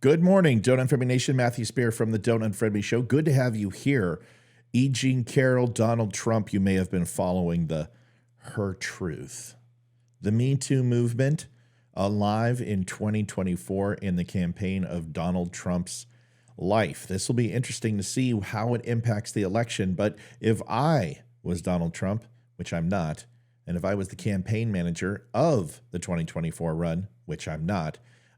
Good morning, Don't Unfriend Me Nation. Matthew Spear from the Don't Unfriend Me Show. Good to have you here. Jean Carroll, Donald Trump, you may have been following the Her Truth. The Me Too movement, alive in 2024 in the campaign of Donald Trump's life. This will be interesting to see how it impacts the election. But if I was Donald Trump, which I'm not, and if I was the campaign manager of the 2024 run, which I'm not,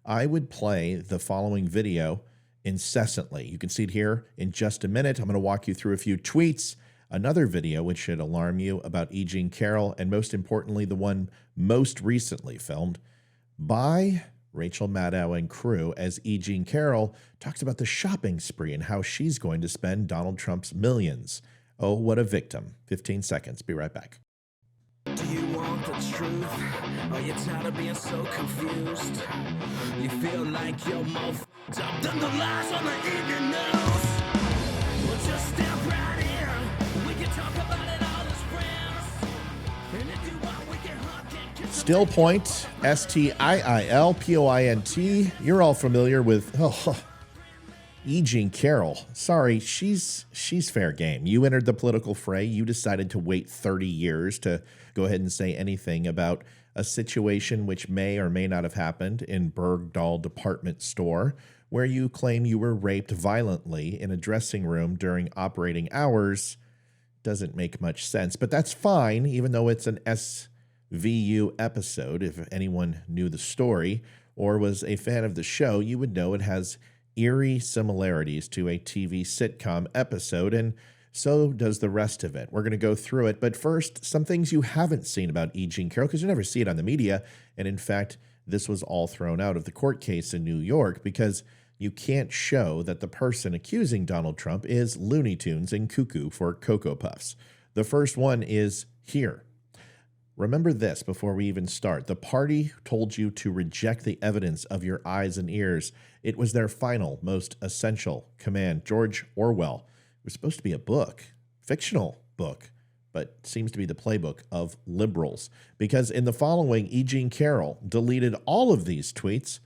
I would play the following video incessantly. You can see it here in just a minute. I'm going to walk you through a few tweets, another video which should alarm you about Jean Carroll, and most importantly, the one most recently filmed by Rachel Maddow and crew as Jean Carroll talks about the shopping spree and how she's going to spend Donald Trump's millions. Oh, what a victim. 15 seconds. Be right back. Do you want the truth? Are you tired of being so confused? You feel like you're more f***ed up than the lies on the evening news? Well, just step right in. We can talk about it all as friends. And if you want, we can hug and kiss. Still Point, STILPOINT. You're all familiar with Jean Carroll. Sorry, she's fair game. You entered the political fray. You decided to wait 30 years to go ahead and say anything about a situation which may or may not have happened in Bergdahl department store, where you claim you were raped violently in a dressing room during operating hours. Doesn't make much sense, but that's fine, even though it's an SVU episode. If anyone knew the story or was a fan of the show, you would know it has eerie similarities to a TV sitcom episode, and so does the rest of it. We're going to go through it, but first, some things you haven't seen about Jean Carroll, because you never see it on the media, and in fact, this was all thrown out of the court case in New York because you can't show that the person accusing Donald Trump is Looney Tunes and cuckoo for Cocoa Puffs. The first one is here. Remember this before we even start. The party told you to reject the evidence of your eyes and ears. It was their final, most essential command. George Orwell. It was supposed to be a book, fictional book, but seems to be the playbook of liberals. Because in the following, Jean Carroll deleted all of these tweets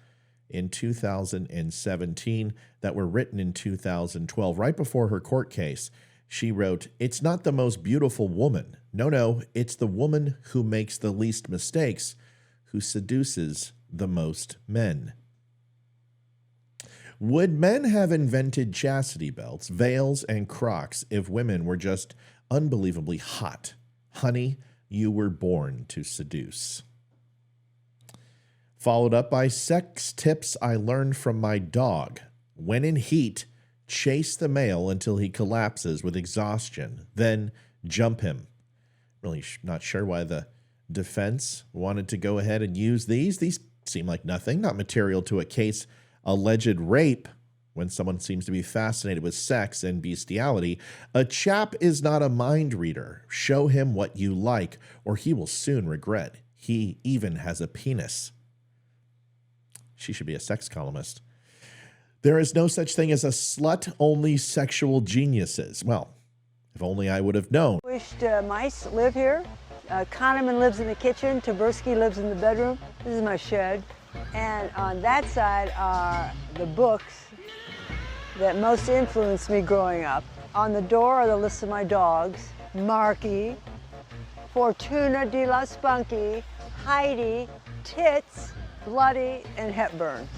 in 2017 that were written in 2012, right before her court case. She wrote, "It's not the most beautiful woman. No, it's the woman who makes the least mistakes, who seduces the most men." Would men have invented chastity belts, veils, and Crocs if women were just unbelievably hot? Honey, you were born to seduce. Followed up by sex tips I learned from my dog. When in heat, chase the male until he collapses with exhaustion, then jump him. Really not sure why the defense wanted to go ahead and use these. These seem like nothing, not material to a case alleged rape when someone seems to be fascinated with sex and bestiality. A chap is not a mind reader. Show him what you like, or he will soon regret. He even has a penis. She should be a sex columnist. There is no such thing as a slut, only sexual geniuses. Well, if only I would have known. Wished mice live here. Kahneman lives in the kitchen. Taberski lives in the bedroom. This is my shed. And on that side are the books that most influenced me growing up. On the door are the lists of my dogs. Marky, Fortuna de la Spunky, Heidi, Tits, Bloody, and Hepburn.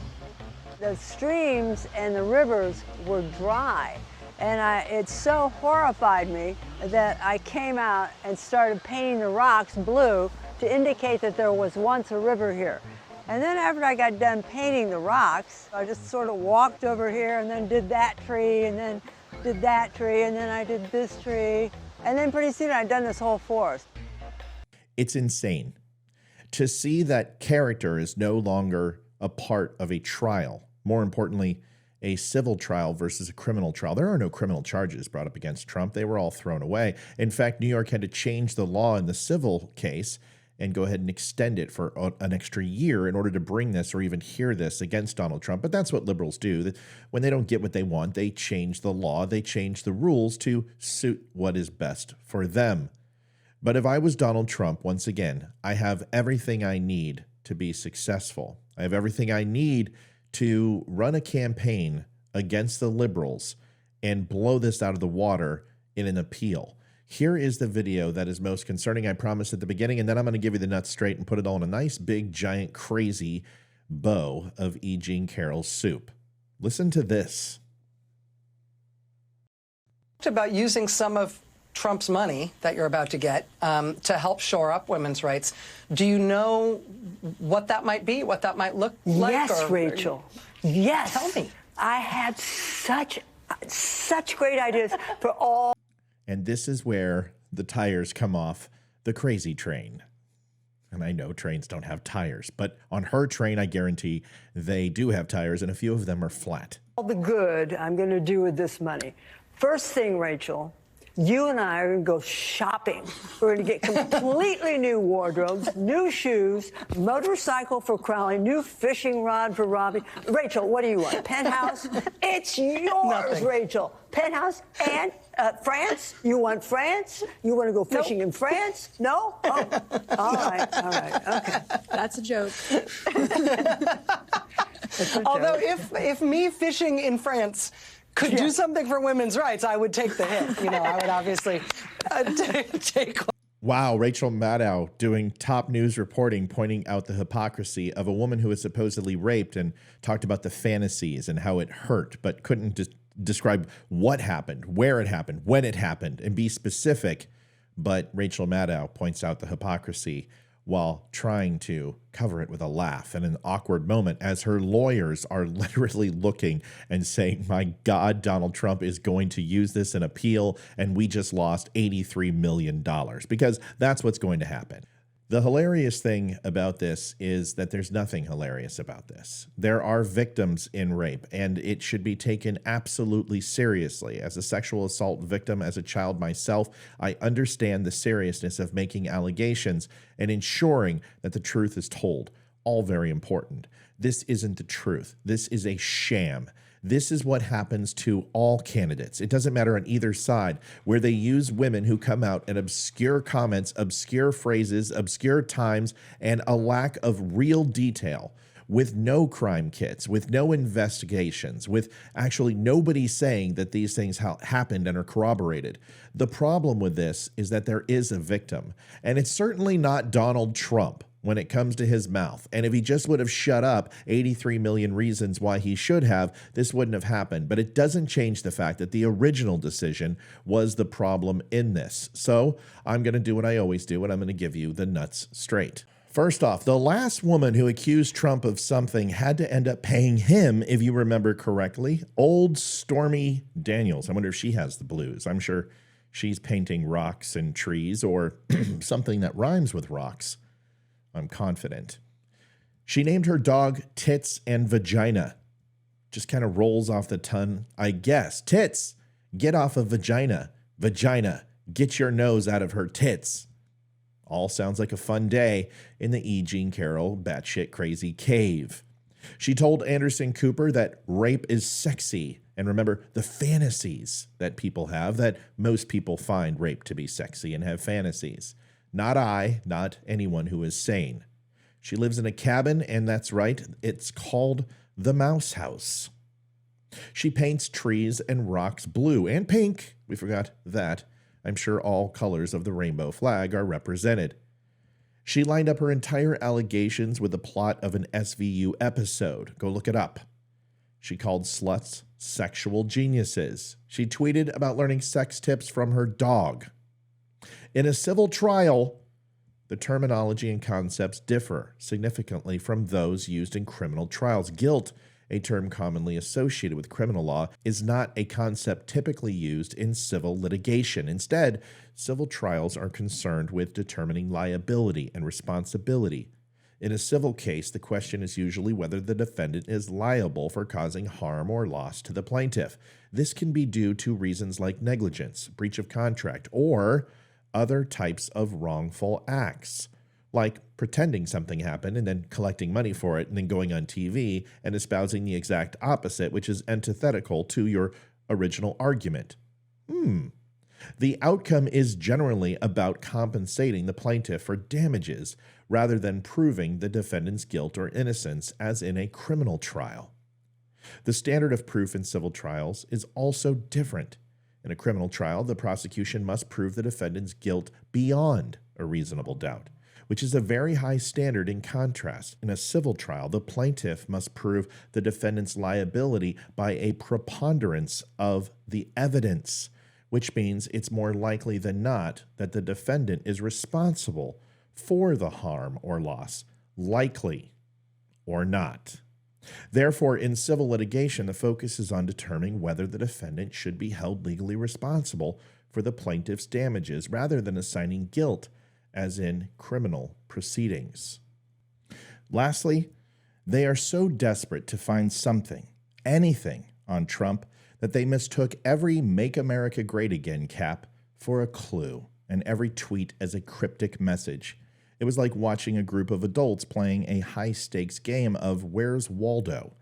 The streams and the rivers were dry, and it so horrified me that I came out and started painting the rocks blue to indicate that there was once a river here. And then after I got done painting the rocks, I just sort of walked over here and then did that tree and then did that tree and then I did this tree. And then pretty soon I'd done this whole forest. It's insane to see that character is no longer a part of a trial. More importantly, a civil trial versus a criminal trial. There are no criminal charges brought up against Trump. They were all thrown away. In fact, New York had to change the law in the civil case and go ahead and extend it for an extra year in order to bring this or even hear this against Donald Trump. But that's what liberals do. When they don't get what they want, they change the law, they change the rules to suit what is best for them. But if I was Donald Trump, once again, I have everything I need to be successful. I have everything I need to run a campaign against the liberals and blow this out of the water in an appeal. Here is the video that is most concerning, I promised at the beginning, and then I'm going to give you the nuts straight and put it all in a nice, big, giant, crazy bow of E. Jean Carroll's soup. Listen to this. About using some of Trump's money that you're about to get to help shore up women's rights. Do you know what that might be, what that might look like? Yes, Rachel. Yes. Tell me. I had such great ideas for all. And this is where the tires come off the crazy train. And I know trains don't have tires, but on her train, I guarantee they do have tires, and a few of them are flat. All the good I'm going to do with this money. First thing, Rachel, you and I are going to go shopping. We're going to get completely new wardrobes, new shoes, motorcycle for Crowley, new fishing rod for Robbie. Rachel, what do you want? Penthouse? It's yours, Nothing. Rachel. Penthouse and France? You want France? You want to go fishing in France? No? Oh, all right, okay. That's a joke. Although if me fishing in France could do something for women's rights, I would take the hit. You know, I would obviously take. Wow, Rachel Maddow doing top news reporting, pointing out the hypocrisy of a woman who was supposedly raped and talked about the fantasies and how it hurt, but couldn't describe what happened, where it happened, when it happened, and be specific. But Rachel Maddow points out the hypocrisy while trying to cover it with a laugh in an awkward moment as her lawyers are literally looking and saying, my God, Donald Trump is going to use this in appeal, and we just lost $83 million, because that's what's going to happen. The hilarious thing about this is that there's nothing hilarious about this. There are victims in rape, and it should be taken absolutely seriously. As a sexual assault victim, as a child myself, I understand the seriousness of making allegations and ensuring that the truth is told. All very important. This isn't the truth. This is a sham. This is what happens to all candidates. It doesn't matter on either side, where they use women who come out and obscure comments, obscure phrases, obscure times, and a lack of real detail, with no crime kits, with no investigations, with actually nobody saying that these things happened and are corroborated. The problem with this is that there is a victim, and it's certainly not Donald Trump when it comes to his mouth. And if he just would have shut up 83 million reasons why he should have, this wouldn't have happened. But it doesn't change the fact that the original decision was the problem in this. So I'm going to do what I always do, and I'm going to give you the nuts straight. First off, the last woman who accused Trump of something had to end up paying him, if you remember correctly. Old Stormy Daniels. I wonder if she has the blues. I'm sure she's painting rocks and trees, or something that rhymes with rocks. I'm confident. She named her dog Tits and Vagina. Just kind of rolls off the tongue, I guess. Tits, get off of vagina. Vagina, get your nose out of her tits. All sounds like a fun day in the E. Jean Carroll batshit crazy cave. She told Anderson Cooper that rape is sexy. And remember, the fantasies that people have, that most people find rape to be sexy and have fantasies. Not I, not anyone who is sane. She lives in a cabin, and that's right, it's called the Mouse House. She paints trees and rocks blue and pink. We forgot that. I'm sure all colors of the rainbow flag are represented. She lined up her entire allegations with the plot of an SVU episode. Go look it up. She called sluts sexual geniuses. She tweeted about learning sex tips from her dog. In a civil trial, the terminology and concepts differ significantly from those used in criminal trials. Guilt, a term commonly associated with criminal law, is not a concept typically used in civil litigation. Instead, civil trials are concerned with determining liability and responsibility. In a civil case, the question is usually whether the defendant is liable for causing harm or loss to the plaintiff. This can be due to reasons like negligence, breach of contract, or other types of wrongful acts, like pretending something happened and then collecting money for it and then going on TV and espousing the exact opposite, which is antithetical to your original argument. The outcome is generally about compensating the plaintiff for damages rather than proving the defendant's guilt or innocence, as in a criminal trial. The standard of proof in civil trials is also different. In a criminal trial, the prosecution must prove the defendant's guilt beyond a reasonable doubt, which is a very high standard. In contrast, in a civil trial, the plaintiff must prove the defendant's liability by a preponderance of the evidence, which means it's more likely than not that the defendant is responsible for the harm or loss, likely or not. Therefore, in civil litigation, the focus is on determining whether the defendant should be held legally responsible for the plaintiff's damages rather than assigning guilt, as in criminal proceedings. Lastly, they are so desperate to find something, anything, on Trump that they mistook every Make America Great Again cap for a clue and every tweet as a cryptic message. It was like watching a group of adults playing a high-stakes game of Where's Waldo?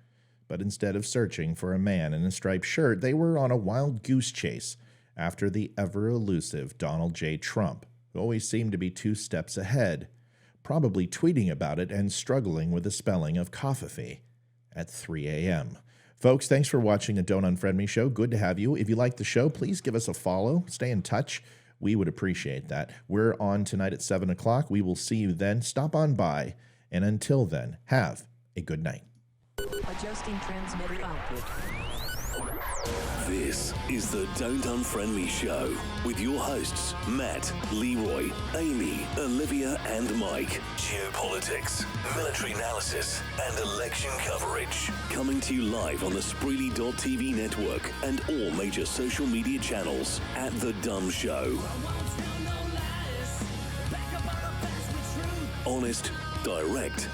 But instead of searching for a man in a striped shirt, they were on a wild goose chase after the ever-elusive Donald J. Trump, who always seemed to be 2 steps ahead, probably tweeting about it and struggling with the spelling of coffee at 3 a.m. Folks, thanks for watching the Don't Unfriend Me Show. Good to have you. If you like the show, please give us a follow. Stay in touch. We would appreciate that. We're on tonight at 7 o'clock. We will see you then. Stop on by. And until then, have a good night. Adjusting transmitter output. This is the Don't Unfriend Me Show with your hosts, Matt, Leroy, Amy, Olivia, and Mike. Geopolitics, military analysis, and election coverage. Coming to you live on the Spreely.tv network and all major social media channels at The Dumb Show. Honest, direct,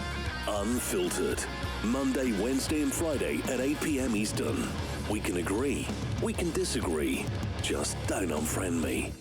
unfiltered. Monday, Wednesday, and Friday at 8 p.m. Eastern. We can agree, we can disagree. Just don't unfriend me.